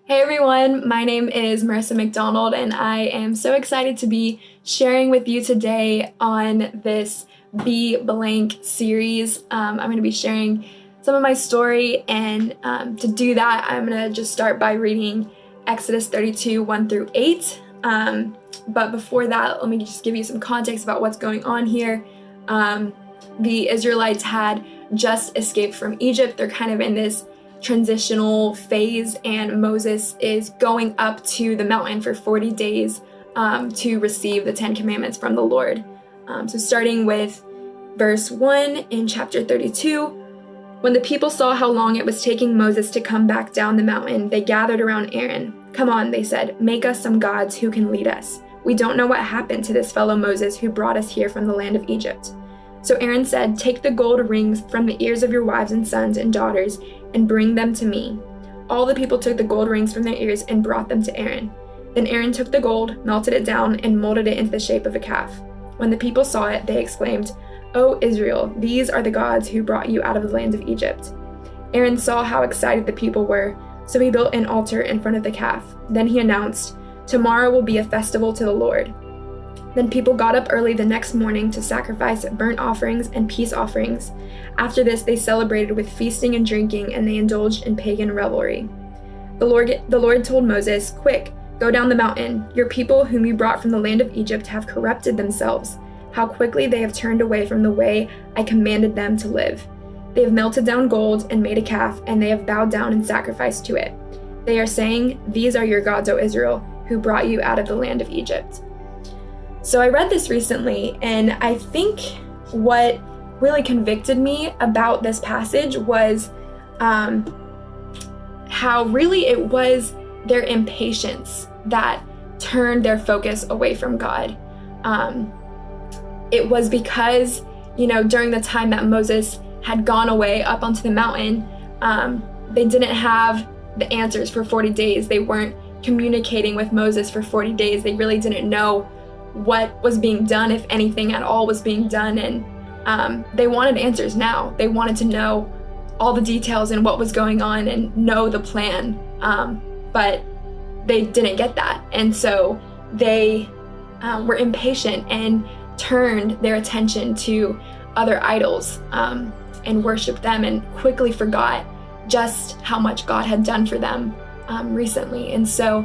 Hey everyone, my name is Marissa McDonald, and I am so excited to be sharing with you today on this Be Blank series. I'm going to be sharing some of my story, and to do that, I'm going to just start by reading Exodus 32, 1 through 8. But before that, let me just give you some context about what's going on here. The Israelites had just escaped from Egypt. They're kind of in this transitional phase, and Moses is going up to the mountain for 40 days to receive the 10 commandments from the Lord. So starting with verse 1 in chapter 32, when the people saw how long it was taking Moses to come back down the mountain, they gathered around Aaron. "Come on," they said, "make us some gods who can lead us. We don't know what happened to this fellow Moses who brought us here from the land of Egypt." So Aaron said, "Take the gold rings from the ears of your wives and sons and daughters and bring them to me." All the people took the gold rings from their ears and brought them to Aaron. Then Aaron took the gold, melted it down, and molded it into the shape of a calf. When the people saw it, they exclaimed, "O Israel, these are the gods who brought you out of the land of Egypt." Aaron saw how excited the people were, so he built an altar in front of the calf. Then he announced, "Tomorrow will be a festival to the Lord." Then people got up early the next morning to sacrifice burnt offerings and peace offerings. After this, they celebrated with feasting and drinking, and they indulged in pagan revelry. The Lord told Moses, "Quick, go down the mountain. Your people whom you brought from the land of Egypt have corrupted themselves. How quickly they have turned away from the way I commanded them to live. They have melted down gold and made a calf, and they have bowed down and sacrificed to it. They are saying, 'These are your gods, O Israel, who brought you out of the land of Egypt.'" So I read this recently, and I think what really convicted me about this passage was how really it was their impatience that turned their focus away from God. It was because, during the time that Moses had gone away up onto the mountain, they didn't have the answers for 40 days. They weren't communicating with Moses for 40 days. They really didn't know what was being done, if anything at all was being done, and they wanted answers now. They wanted to know all the details and what was going on and know the plan, but they didn't get that, and so they were impatient and turned their attention to other idols and worshiped them, and quickly forgot just how much God had done for them recently. And so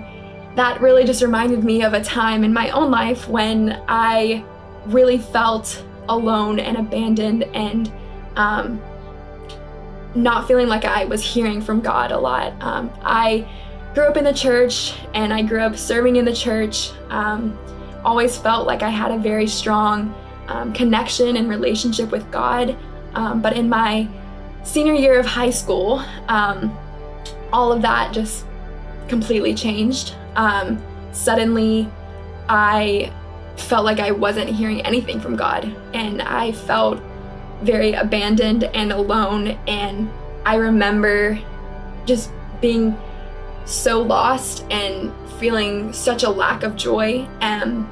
that really just reminded me of a time in my own life when I really felt alone and abandoned, and not feeling like I was hearing from God a lot. I grew up in the church, and I grew up serving in the church. Always felt like I had a very strong connection and relationship with God. But in my senior year of high school, all of that just completely changed. Suddenly, I felt like I wasn't hearing anything from God, and I felt very abandoned and alone, and I remember just being so lost and feeling such a lack of joy, and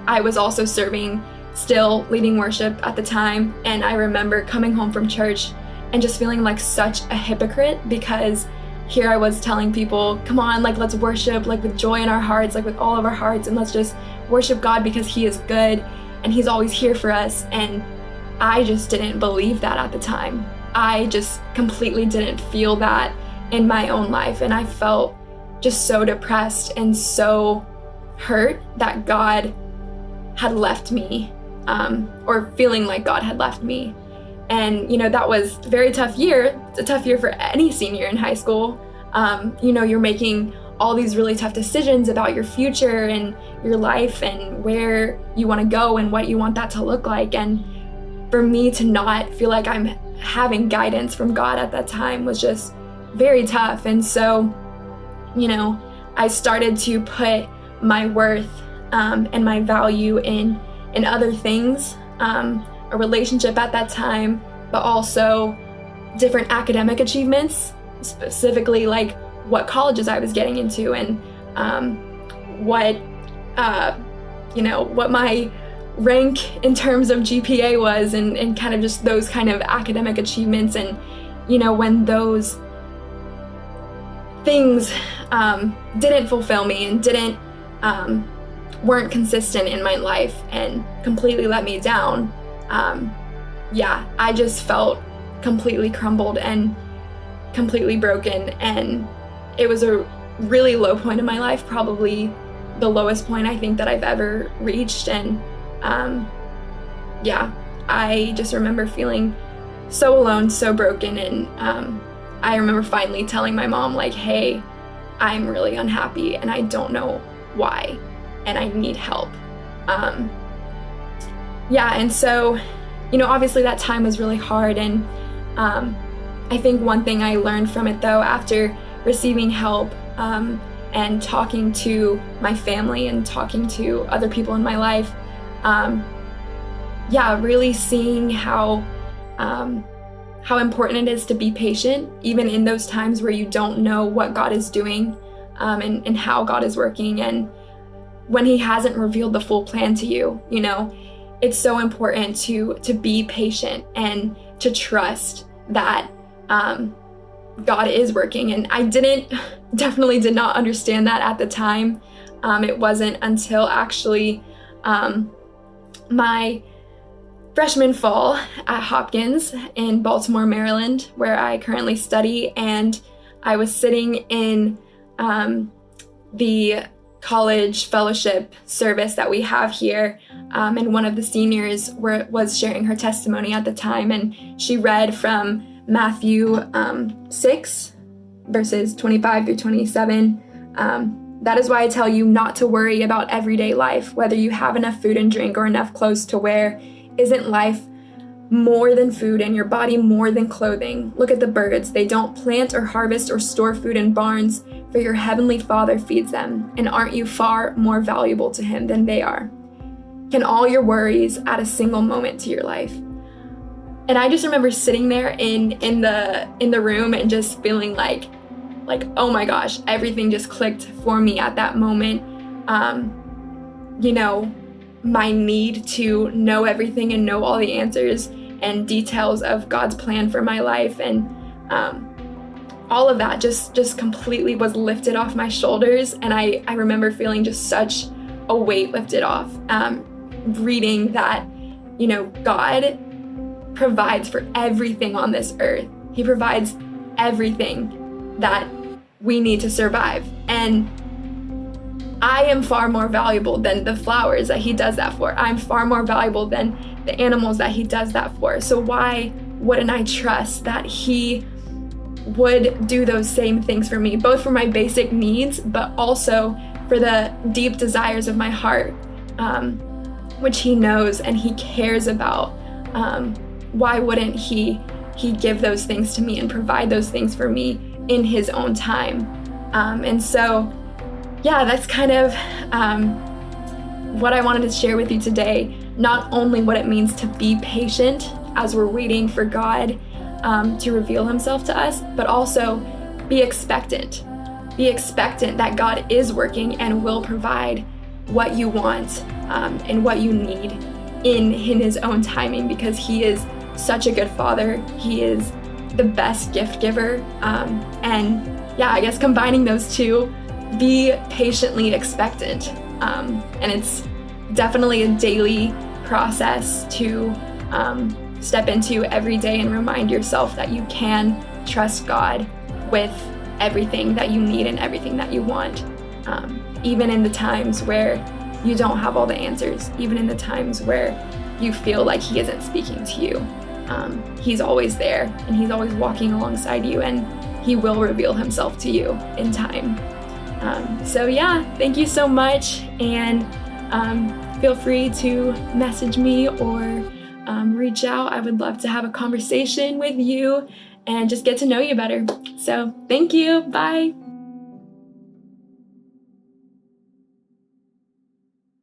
I was also serving, still leading worship at the time, and I remember coming home from church and just feeling like such a hypocrite, because here I was telling people, "Come on, let's worship, with joy in our hearts, with all of our hearts, and let's just worship God because He is good and He's always here for us." And I just didn't believe that at the time. I just completely didn't feel that in my own life, and I felt just so depressed and so hurt that God had left me, or feeling like God had left me. And, that was a very tough year. It's a tough year for any senior in high school. You're making all these really tough decisions about your future and your life and where you want to go and what you want that to look like. And for me to not feel like I'm having guidance from God at that time was just very tough. And so, I started to put my worth and my value in other things. A relationship at that time, but also different academic achievements, specifically what colleges I was getting into, and what my rank in terms of GPA was, and kind of just those kind of academic achievements. And when those things didn't fulfill me and weren't consistent in my life and completely let me down, I just felt completely crumbled and completely broken, and it was a really low point in my life, probably the lowest point I think that I've ever reached. And I just remember feeling so alone, so broken, and I remember finally telling my mom, like, hey, I'm really unhappy and I don't know why and I need help. And so, obviously that time was really hard, and I think one thing I learned from it, though, after receiving help and talking to my family and talking to other people in my life, really seeing how important it is to be patient, even in those times where you don't know what God is doing and how God is working, and when He hasn't revealed the full plan to you. It's so important to be patient and to trust that God is working. And I definitely did not understand that at the time. It wasn't until actually my freshman fall at Hopkins in Baltimore, Maryland, where I currently study, and I was sitting in the college fellowship service that we have here, and one of the seniors was sharing her testimony at the time, and she read from Matthew 6, verses 25 through 27. That is why I tell you not to worry about everyday life, whether you have enough food and drink or enough clothes to wear. Isn't life more than food and your body more than clothing? Look at the birds. They don't plant or harvest or store food in barns, for your heavenly Father feeds them. And aren't you far more valuable to Him than they are? Can all your worries add a single moment to your life? And I just remember sitting there in the room and just feeling like, oh my gosh, everything just clicked for me at that moment. My need to know everything and know all the answers and details of God's plan for my life, and all of that just completely was lifted off my shoulders. And I remember feeling just such a weight lifted off, reading that, God provides for everything on this earth. He provides everything that we need to survive. And I am far more valuable than the flowers that He does that for. I'm far more valuable than the animals that He does that for. So why wouldn't I trust that He would do those same things for me, both for my basic needs, but also for the deep desires of my heart, which He knows and He cares about. Why wouldn't He give those things to me and provide those things for me in His own time? And so, that's kind of what I wanted to share with you today. Not only what it means to be patient as we're waiting for God to reveal Himself to us, but also be expectant. Be expectant that God is working and will provide what you want and what you need in His own timing, because He is such a good Father. He is the best gift giver. I guess combining those two, be patiently expectant. And it's definitely a daily process to step into every day and remind yourself that you can trust God with everything that you need and everything that you want. Even in the times where you don't have all the answers, even in the times where you feel like He isn't speaking to you. He's always there, and He's always walking alongside you, and He will reveal Himself to you in time. Thank you so much, and feel free to message me or reach out. I would love to have a conversation with you and just get to know you better. So thank you. Bye.